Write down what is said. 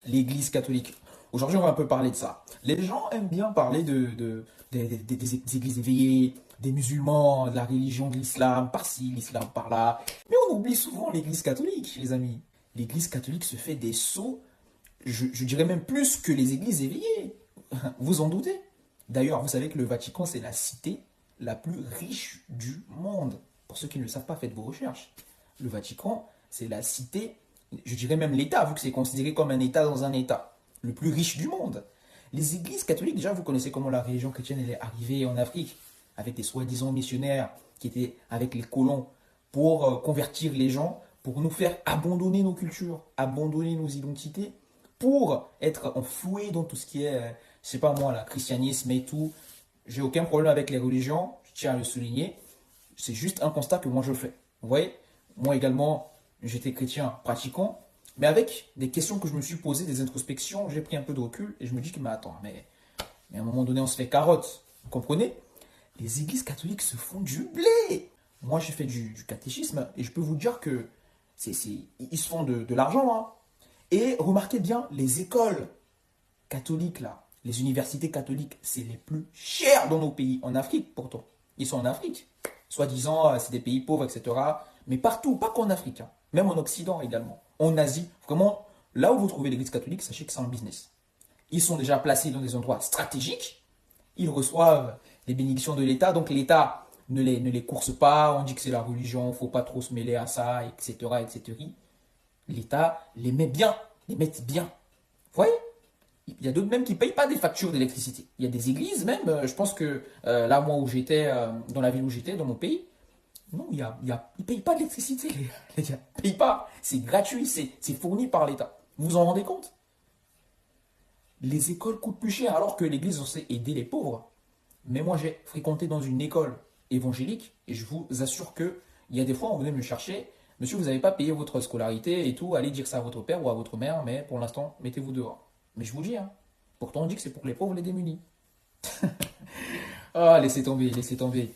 l'Église catholique. Aujourd'hui, on va un peu parler de ça. Les gens aiment bien parler des églises éveillées, des musulmans, de la religion de l'islam, par-ci, l'islam par-là. Mais on oublie souvent l'Église catholique, les amis. L'Église catholique se fait des sauts, je dirais même plus que les églises éveillées. Vous en doutez? D'ailleurs, vous savez que le Vatican, c'est la cité la plus riche du monde. Pour ceux qui ne le savent pas, faites vos recherches. Le Vatican, c'est la cité, je dirais même l'État, vu que c'est considéré comme un État dans un État, le plus riche du monde. Les églises catholiques, déjà, vous connaissez comment la religion chrétienne elle est arrivée en Afrique, avec des soi-disant missionnaires qui étaient avec les colons pour convertir les gens, pour nous faire abandonner nos cultures, abandonner nos identités, pour être enfoués dans tout ce qui est, je sais pas moi, le christianisme et tout. J'ai aucun problème avec les religions, je tiens à le souligner. C'est juste un constat que moi je fais. Vous voyez, moi également, j'étais chrétien pratiquant, mais avec des questions que je me suis posées, des introspections, j'ai pris un peu de recul et je me dis que, mais attends, mais à un moment donné, on se fait carotte. Vous comprenez? Les églises catholiques se font du blé. Moi, j'ai fait du catéchisme et je peux vous dire que ils se font de l'argent, hein. Et remarquez bien, les écoles catholiques, là, les universités catholiques, c'est les plus chères dans nos pays. En Afrique, pourtant. Ils sont en Afrique. Soi-disant, c'est des pays pauvres, etc. Mais partout, pas qu'en Afrique, hein. Même en Occident également. En Asie, vraiment, là où vous trouvez l'église catholique, sachez que c'est un business. Ils sont déjà placés dans des endroits stratégiques. Ils reçoivent les bénédictions de l'État. Donc l'État ne les course pas. On dit que c'est la religion, il ne faut pas trop se mêler à ça, etc. etc. L'État les met bien, les met bien. Vous voyez? Il y a d'autres même qui ne payent pas des factures d'électricité. Il y a des églises même, je pense que là, moi où j'étais, dans la ville où j'étais, dans mon pays, non, ils ne payent pas d'électricité, les gars. Ils ne payent pas. C'est gratuit, c'est fourni par l'État. Vous vous en rendez compte? Les écoles coûtent plus cher alors que l'église censée aider les pauvres. Mais moi, j'ai fréquenté dans une école évangélique et je vous assure que il y a des fois, on venait me chercher. Monsieur, vous n'avez pas payé votre scolarité et tout. Allez dire ça à votre père ou à votre mère, mais pour l'instant, mettez-vous dehors. Mais je vous dis, hein, pourtant on dit que c'est pour les pauvres, les démunis. Ah, laissez tomber, laissez tomber.